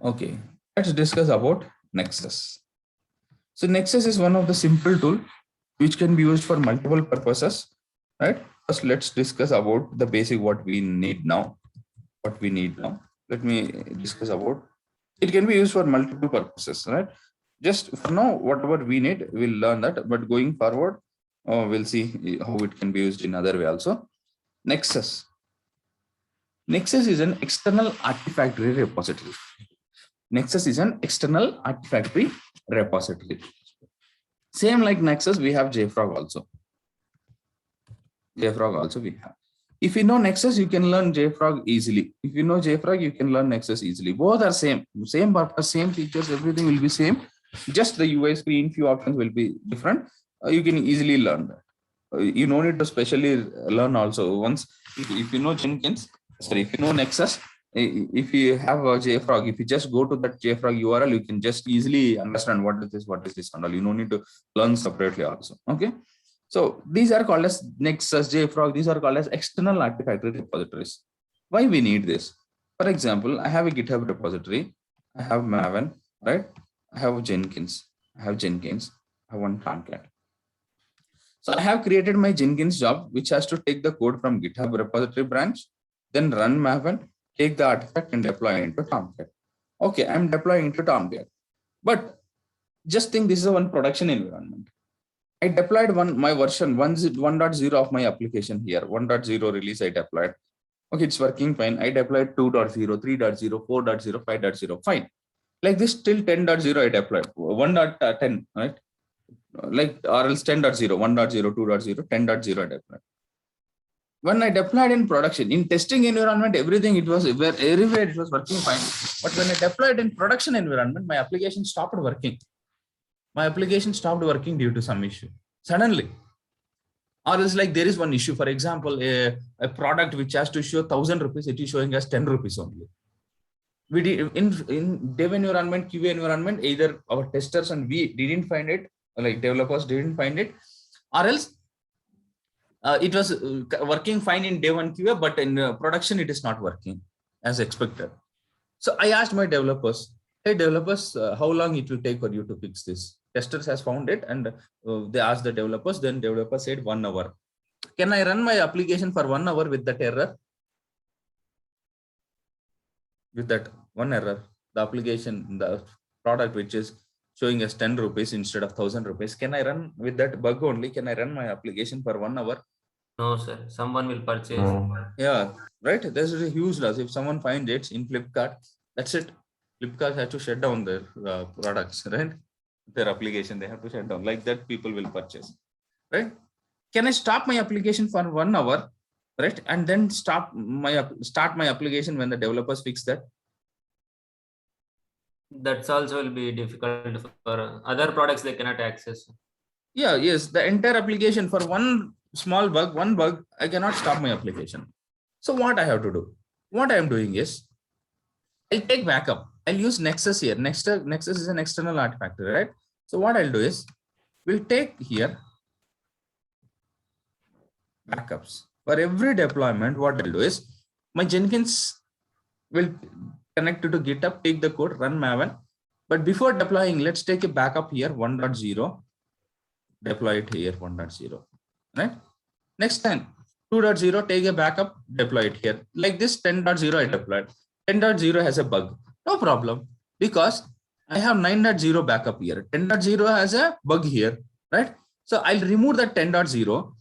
Okay, let's discuss about Nexus. So Nexus is one of the simple tool which can be used for multiple purposes, right? First, let's discuss about the basic what we need now. What we need now. Let me discuss about. It can be used for multiple purposes, right? Just for now, whatever we need, we'll learn that. But going forward, we'll see how it can be used in other way also. Nexus. Nexus is an external artifactory repository. Nexus is an external artifactory repository. Same like Nexus, we have JFrog also. JFrog also we have. If you know Nexus, you can learn JFrog easily. If you know JFrog, you can learn Nexus easily. Both are same purpose, same features, everything will be same. Just the UI screen, few options will be different. You can easily learn that. You don't need to specially learn also. Once, if you know Jenkins, sorry, if you know Nexus, if you have a JFrog, if you just go to that JFrog URL, you can just easily understand what is this, and all. You don't need to learn separately also. Okay. So these are called as Nexus, JFrog. These are called as external artifactory repositories. Why we need this? For example, I have a GitHub repository. I have Maven, right? I have Jenkins. I have one Tomcat. So I have created my Jenkins job, which has to take the code from GitHub repository branch, then run Maven, take the artifact and deploy into Tomcat. Okay, I'm deploying into Tomcat. But just think this is a one production environment. I deployed my version 1.0 of my application here. 1.0 release I deployed. Okay, it's working fine. I deployed 2.0, 3.0, 4.0, 5.0. Fine. Like this till 10.0 I deployed. 1.10, right? Like or else 10.0, 1.0, 2.0, 10.0 I deployed. When I deployed in production, in testing environment, everything it was everywhere it was working fine. But when I deployed in production environment, my application stopped working. My application stopped working due to some issue suddenly. Or else like there is one issue. For example, a product which has to show 1,000 rupees, it is showing us 10 rupees only. We did in dev environment, QA environment, either our testers and we didn't find it, like developers didn't find it, or else it was working fine in dev and QA, but in production it is not working as expected. So I asked my developers, hey developers, how long it will take for you to fix this? Testers has found it and they asked the developers, then developer said 1 hour. Can I run my application for 1 hour with that error? With that one error, the application, the product which is showing us 10 rupees instead of 1,000 rupees, can I run with that bug only? Can I run my application for 1 hour? No, sir. Someone will purchase. Yeah, right. There's a huge loss. If someone finds it in Flipkart, that's it. Flipkart has to shut down their products, right? Their application, they have to shut down. Like that, people will purchase, right? Can I stop my application for 1 hour, right? And then start my application when the developers fix that? That's also will be difficult for other products they cannot access. Yeah, yes. The entire application for one small bug, I cannot stop my application. So what I have to do? What I am doing is I'll take backup. I'll use Nexus here. Nexus is an external artifact, right? So what I'll do is we'll take here backups. For every deployment, what I'll do is my Jenkins will connect to GitHub, take the code, run Maven. But before deploying, let's take a backup here, 1.0, deploy it here, 1.0, right? Next time, 2.0, take a backup, deploy it here. Like this, 10.0 I deployed. 10.0 has a bug. No problem, because I have 9.0 backup here. 10.0 has a bug here, right? So I'll remove that 10.0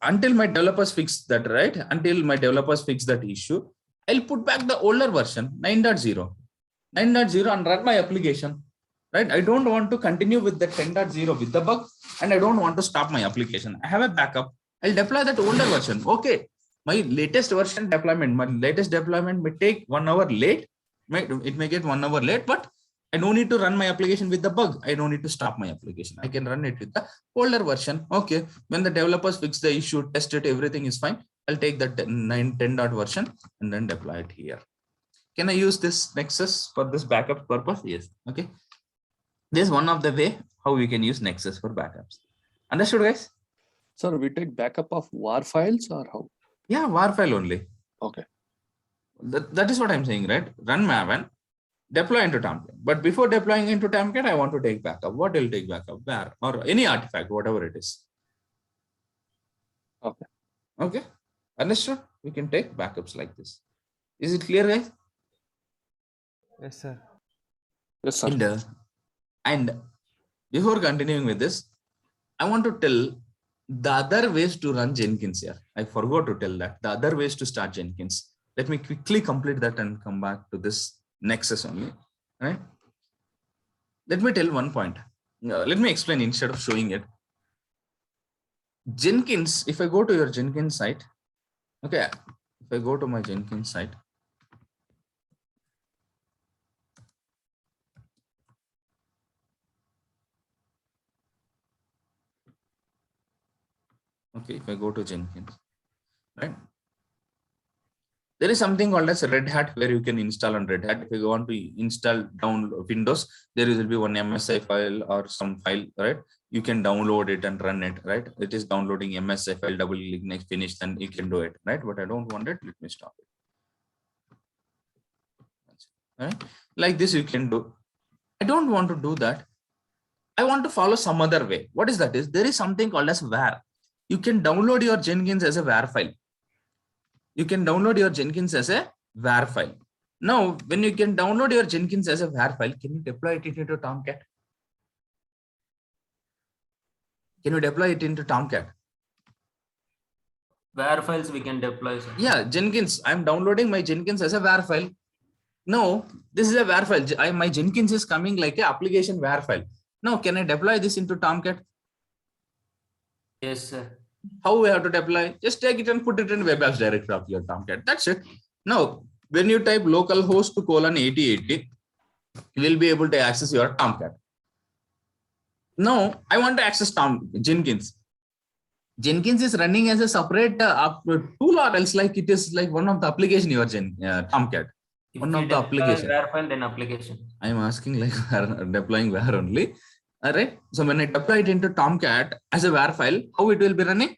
until my developers fix that, right? Until my developers fix that issue, I'll put back the older version, 9.0. 9.0 and run my application, right? I don't want to continue with the 10.0 with the bug, and I don't want to stop my application. I have a backup. I'll deploy that older version. Okay, my latest version deployment, my latest deployment may take 1 hour late. It may get 1 hour late, but I don't need to run my application with the bug. I don't need to stop my application. I can run it with the older version. Okay, when the developers fix the issue, test it, everything is fine. I'll take the 10 dot version and then deploy it here. Can I use this Nexus for this backup purpose? Yes. Okay. This is one of the way how we can use Nexus for backups. Understood, guys? Sir, we take backup of WAR files or how? Yeah, WAR file only. Okay. That is what I'm saying, right? Run Maven, deploy into Tomcat. But before deploying into Tomcat, I want to take backup. What will take backup? Where or any artifact, whatever it is. Okay. Okay. Understood? We can take backups like this. Is it clear, guys? Yes, sir. Yes, sir. And before continuing with this, I want to tell the other ways to run Jenkins here. I forgot to tell that. The other ways to start Jenkins. Let me quickly complete that and come back to this Nexus only. Right? Let me tell one point. Let me explain instead of showing it. Jenkins, if I go to your Jenkins site, okay, if I go to my Jenkins site, okay, if I go to Jenkins, right, there is something called as Red Hat where you can install on Red Hat. If you want to install down Windows, there will be one MSI file or some file, right? You can download it and run it, right? It is downloading MSI file, double click next, finish, then you can do it, right? But I don't want it. Let me stop it. Right? Like this, you can do. I don't want to do that. I want to follow some other way. What is that? There is something called as var. You can download your Jenkins as a var file. You can download your Jenkins as a var file. Now, when you can download your Jenkins as a var file, can you deploy it into Tomcat? Can you deploy it into Tomcat? Where files we can deploy, sir? Yeah, Jenkins. I'm downloading my Jenkins as a var file. No, this is a var file. My Jenkins is coming like an application var file. Now, can I deploy this into Tomcat? Yes, sir. How we have to deploy? Just take it and put it in web apps directory of your Tomcat. That's it. Now, when you type localhost to :8080, you will be able to access your Tomcat. Now, I want to access Jenkins. Jenkins is running as a separate tool, or else like it is like one of the application your Tomcat. If One we of the deploy application. where file, then application. I am asking like deploying var only. All right. So when I deploy it into Tomcat as a var file, how it will be running?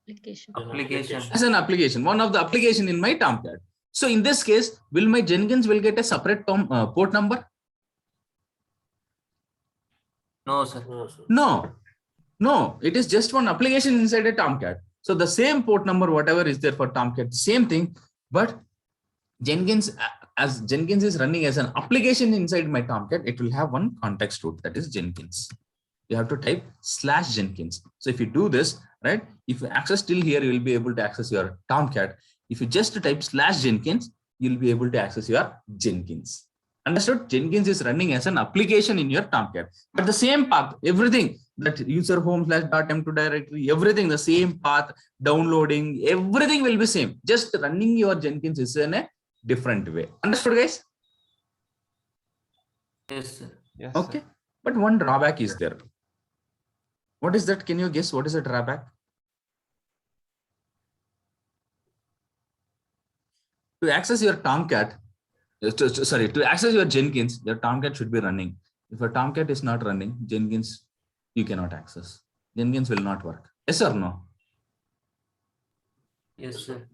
Application. As an application, one of the application in my Tomcat. So in this case, will my Jenkins will get a separate port number? No, sir. No, it is just one application inside a Tomcat. So the same port number, whatever is there for Tomcat, same thing, but Jenkins, as Jenkins is running as an application inside my Tomcat, it will have one context root, that is Jenkins. You have to type /Jenkins. So if you do this, right, if you access till here, you will be able to access your Tomcat. If you just type /Jenkins, you'll be able to access your Jenkins. Understood? Jenkins is running as an application in your Tomcat, but the same path, everything that user home /.m2 directory, everything the same path, downloading, everything will be same. Just running your Jenkins is in a different way. Understood, guys? Yes, sir. Yes, Okay. sir. But one drawback is there. What is that? Can you guess what is the drawback? To access your Tomcat, to access your Jenkins, your Tomcat should be running. If your Tomcat is not running, Jenkins you cannot access. Jenkins will not work. Yes or no? Yes, sir.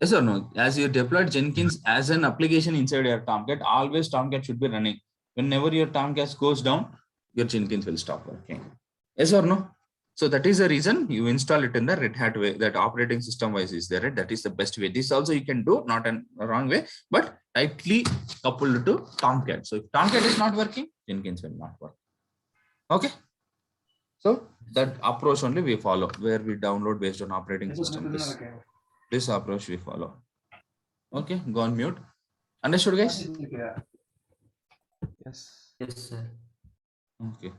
Yes or no? As you deployed Jenkins as an application inside your Tomcat, always Tomcat should be running. Whenever your Tomcat goes down, your Jenkins will stop working. Yes or no? So that is the reason you install it in the Red Hat way, that operating system wise is there. Right? That is the best way. This also you can do, not a wrong way, but tightly coupled to Tomcat. So if Tomcat is not working, Jenkins will not work. Okay. So that approach only we follow, where we download based on operating system. This approach we follow. Okay, go on mute. Understood, guys? Yes. Yes, sir. Okay.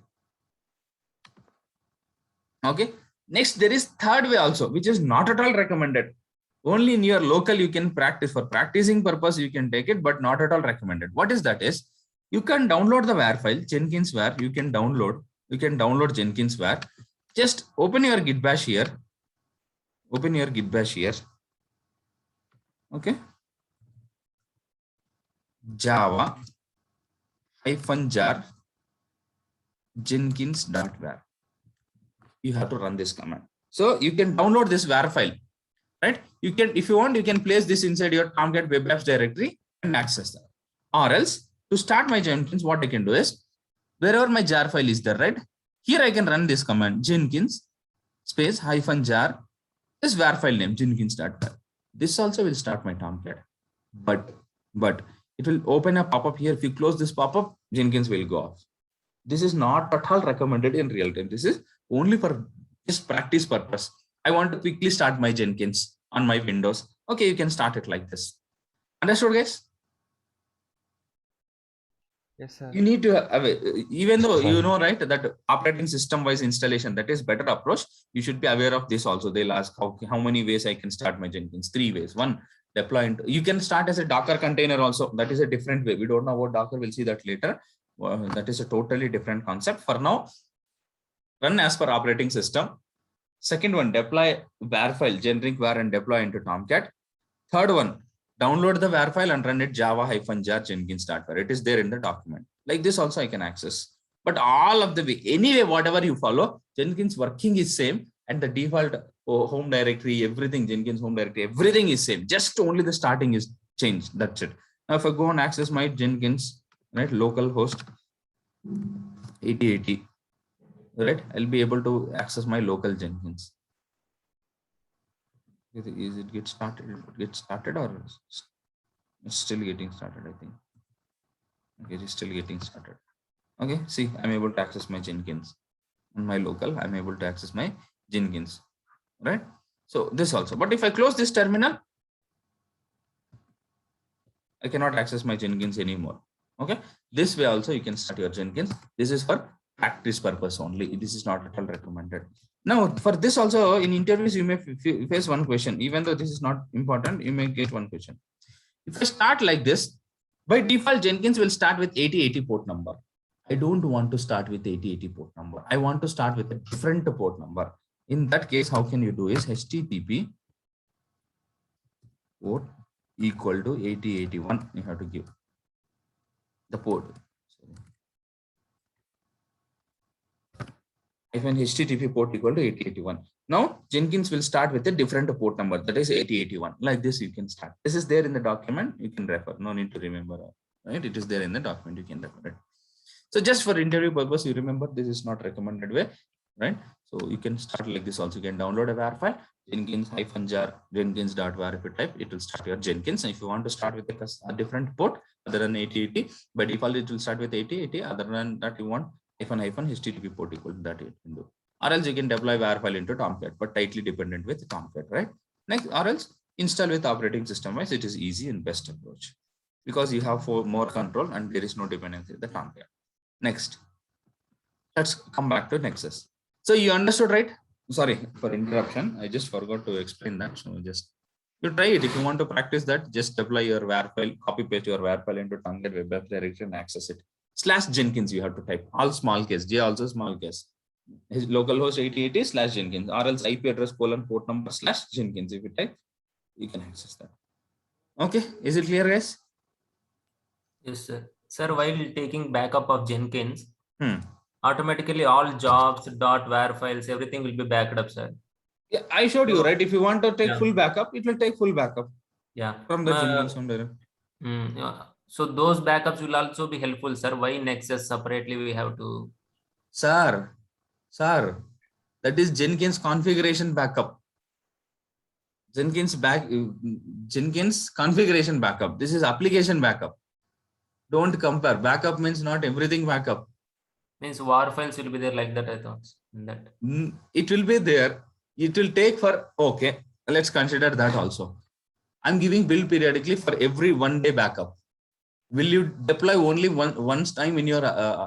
Okay. Next, there is third way also, which is not at all recommended. Only in your local you can practice. For practicing purpose, you can take it, but not at all recommended. What is that is, you can download the var file, Jenkins var, you can download Jenkins var. Just open your git bash here. Open your git bash here. Okay. Java -jar Jenkins.var. You have to run this command. So you can download this var file, right? You can, if you want, you can place this inside your Tomcat web apps directory and access that. Or else to start my Jenkins, what I can do is wherever my jar file is there, right? Here I can run this command Jenkins space -jar, this var file name Jenkins.var. This also will start my Tomcat. But it will open a pop-up here. If you close this pop-up, Jenkins will go off. This is not at all recommended in real time. This is only for this practice purpose. I want to quickly start my Jenkins on my Windows. Okay, you can start it like this. Understood, guys? Yes, sir. You need to have, even though you know, right, that operating system wise installation, that is better approach. You should be aware of this also. They'll ask how many ways I can start my Jenkins. 3 ways. One, deploy into, you can start as a Docker container also. That is a different way. We don't know about Docker. We'll see that later. That is a totally different concept. For now, run as per operating system. Second one, deploy var file, generic var and deploy into Tomcat. Third one, download the var file and run it java-jar jenkins.var. It is there in the document. Like this also I can access. But all of the way, anyway, whatever you follow, Jenkins working is same, and the default home directory, everything, Jenkins home directory, everything is same. Just only the starting is changed. That's it. Now if I go and access my Jenkins, right, local host 8080, right, I'll be able to access my local Jenkins. Is it get started? Get started or it's still getting started? I think. Okay, it is still getting started. Okay, see, I'm able to access my Jenkins on my local. I'm able to access my Jenkins, right? So this also. But if I close this terminal, I cannot access my Jenkins anymore. Okay, this way also you can start your Jenkins. This is for practice purpose only. This is not at all recommended. Now, for this also in interviews, you may face one question. Even though this is not important, you may get one question. If I start like this, by default, Jenkins will start with 8080 port number. I don't want to start with 8080 port number. I want to start with a different port number. In that case, how can you do is HTTP port equal to 8081. You have to give the port. When HTTP port equal to 8081. Now Jenkins will start with a different port number, that is 8081. Like this, you can start. This is there in the document. You can refer. No need to remember. Right? It is there in the document. You can refer it. So just for interview purpose, you remember this is not recommended way, right? So you can start like this. Also, you can download a var file, Jenkins-jar jenkins.var. If you type, it will start your Jenkins. And if you want to start with a different port other than 8080, by default it will start with 8080. Other than that, you want HTTP port equal to that you can do. Or else you can deploy var file into Tomcat, but tightly dependent with Tomcat, right? Next, or else install with operating system wise, it is easy and best approach because you have more control and there is no dependency in the Tomcat. Next, let's come back to Nexus. So you understood, right? Sorry for interruption. I just forgot to explain that. So just you try it. If you want to practice that, just deploy your var file, copy paste your var file into Tomcat web app directory and access it. /Jenkins you have to type, all small case, J also small case. His localhost 8080 /Jenkins, or else IP address : port number /Jenkins. If you type, you can access that. Okay, is it clear, guys? Yes, sir. Sir, while taking backup of Jenkins, automatically all jobs, .var files, everything will be backed up, sir. Yeah, I showed you, right? If you want to take full backup, it will take full backup. Yeah. From the Jenkins from there. Yeah. So those backups will also be helpful, sir. Why Nexus separately we have to? Sir, that is Jenkins configuration backup. Jenkins configuration backup. This is application backup. Don't compare. Backup means not everything backup. Means war files will be there like that, I thought. That. It will be there. It will take for, okay, let's consider that also. I'm giving build periodically for every 1 day backup. Will you deploy only once time in your,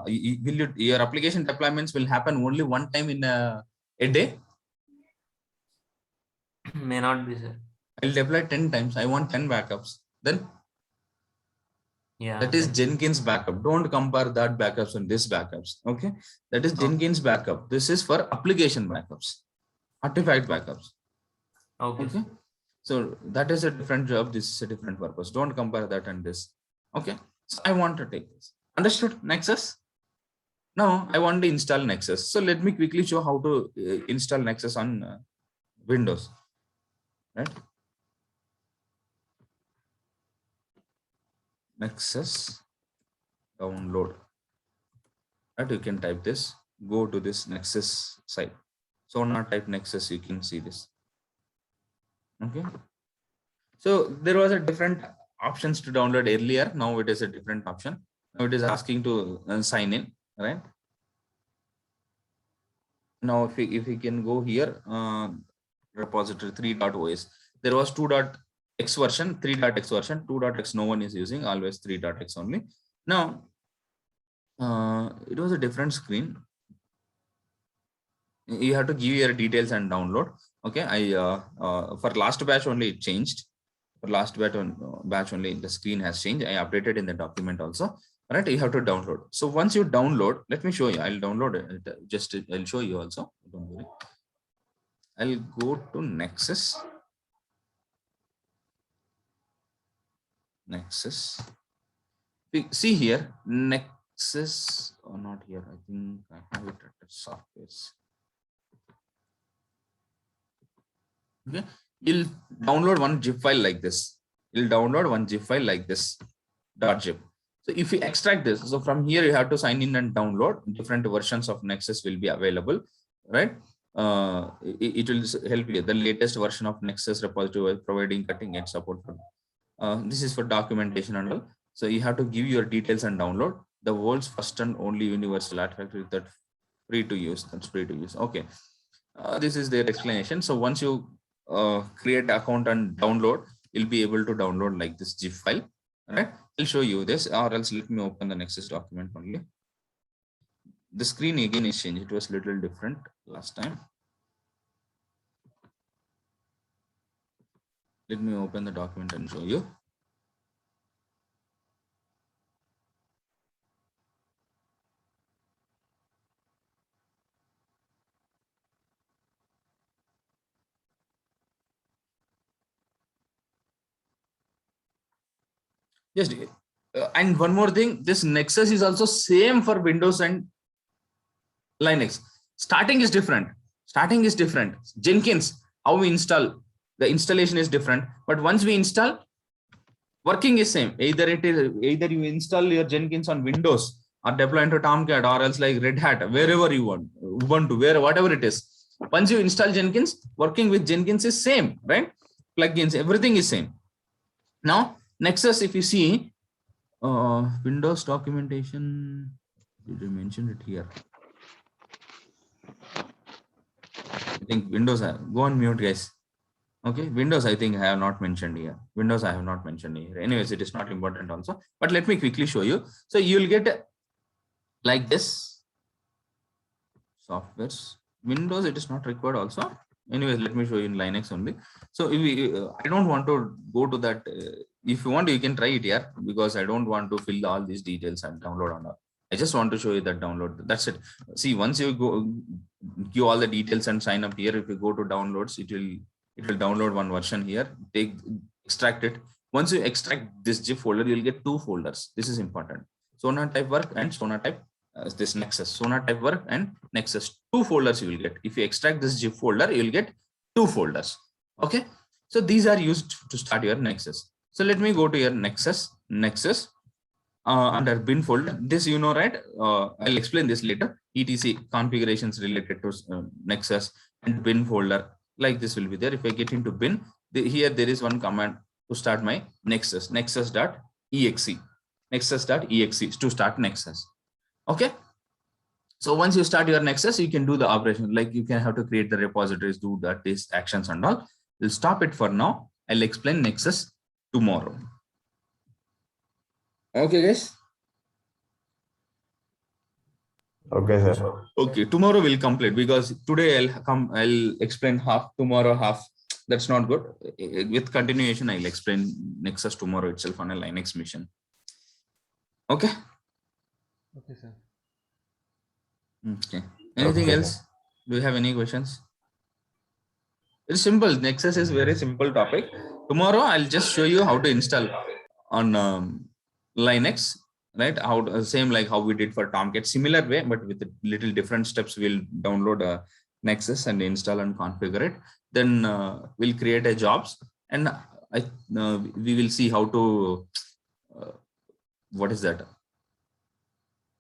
your application deployments will happen only one time in a day? May not be, sir. I'll deploy 10 times. I want 10 backups. Then yeah, that is Jenkins backup. Don't compare that backups and this backups. Okay. That is Jenkins backup. This is for application backups, artifact backups. Okay. So that is a different job. This is a different purpose. Don't compare that and this. Okay. So I want to take this. Understood? Nexus. Now I want to install Nexus. So let me quickly show how to install Nexus on Windows. Right. Nexus download. Right, you can type this, go to this Nexus site. So not type Nexus, you can see this. Okay. So there was a different options to download earlier. Now it is a different option. Now it is asking to sign in, right? Now if we can go here, repository 3.os, there was 2.x version, 3.x version, 2.x no one is using, always 3.x only. Now it was a different screen. You have to give your details and download. Okay, for last batch only it changed. For last batch only the screen has changed. I updated in the document also. All right, you have to download. So once you download, let me show you. I'll download it. Just I'll show you also. Don't worry. I'll go to Nexus. Nexus. See here, Nexus or not here. I think I have it at the softwares. Okay, you'll download one zip file like this. You'll download one zip file like this .zip. So if you extract this, so from here you have to sign in and download. Different versions of Nexus will be available, right? It will help you. The latest version of Nexus repository providing cutting edge support for. This is for documentation and all. So you have to give your details and download. The world's first and only universal artifact that free to use. That's free to use. Okay, this is their explanation. So once you create account and download, you'll be able to download like this zip file. All right, I'll show you this, or else let me open the Nexus document only. The screen again is changed. It was a little different last time. Let me open the document and show you. Yes, and one more thing, this Nexus is also same for Windows and Linux. Starting is different. Jenkins, how we install, the installation is different, but once we install, working is same. Either you install your Jenkins on Windows or deploy into Tomcat, or else like Red Hat, wherever you want, Ubuntu, whatever it is. Once you install Jenkins, working with Jenkins is same, right? Plugins, everything is same. Now Nexus, if you see Windows documentation, did you mention it here? I think Windows, go on mute guys. Okay, Windows I think I have not mentioned here. Windows I have not mentioned here. Anyways, it is not important also, but let me quickly show you. So you will get like this softwares. Windows it is not required also. Anyways, let me show you in Linux only. So if I don't want to go to that. If you want, you can try it here, because I don't want to fill all these details and download on. I just want to show you that download. That's it. See, once you go give all the details and sign up here, if you go to downloads, it will download one version here. Extract it. Once you extract this zip folder, you'll get 2 folders. This is important. Sonatype work and Sonatype this Nexus. Sonatype work and Nexus. 2 folders you will get. If you extract this zip folder, you'll get 2 folders. Okay. So these are used to start your Nexus. So let me go to your Nexus under bin folder. This you know, right? I'll explain this later. etc configurations related to Nexus and bin folder, like this will be there. If I get into bin, here there is one command to start my Nexus, nexus.exe to start Nexus. Okay. So once you start your Nexus, you can do the operation, like you can have to create the repositories, do that, these actions and all. We'll stop it for now. I'll explain Nexus tomorrow. Okay, guys. Okay, sir. Okay, tomorrow we'll complete, because today I'll explain half, tomorrow half. That's not good. With continuation, I'll explain Nexus tomorrow itself on a Linux mission. Okay. Okay, sir. Okay. Anything else? Do you have any questions? It's simple. Nexus is very simple topic. Tomorrow I'll just show you how to install on Linux, right? How same like how we did for Tomcat, similar way, but with a little different steps. We'll download Nexus and install and configure it. Then we'll create a jobs, and we will see how to what is that?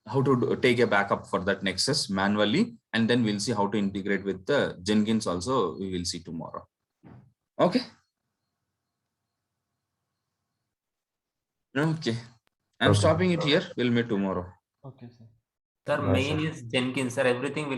How to take a backup for that Nexus manually, and then we'll see how to integrate with the Jenkins also. We will see tomorrow. Okay. Okay. I'm Okay. stopping it here. We'll meet tomorrow. Okay, sir. Sir, Yes, main sir. is Jenkins, sir. Everything will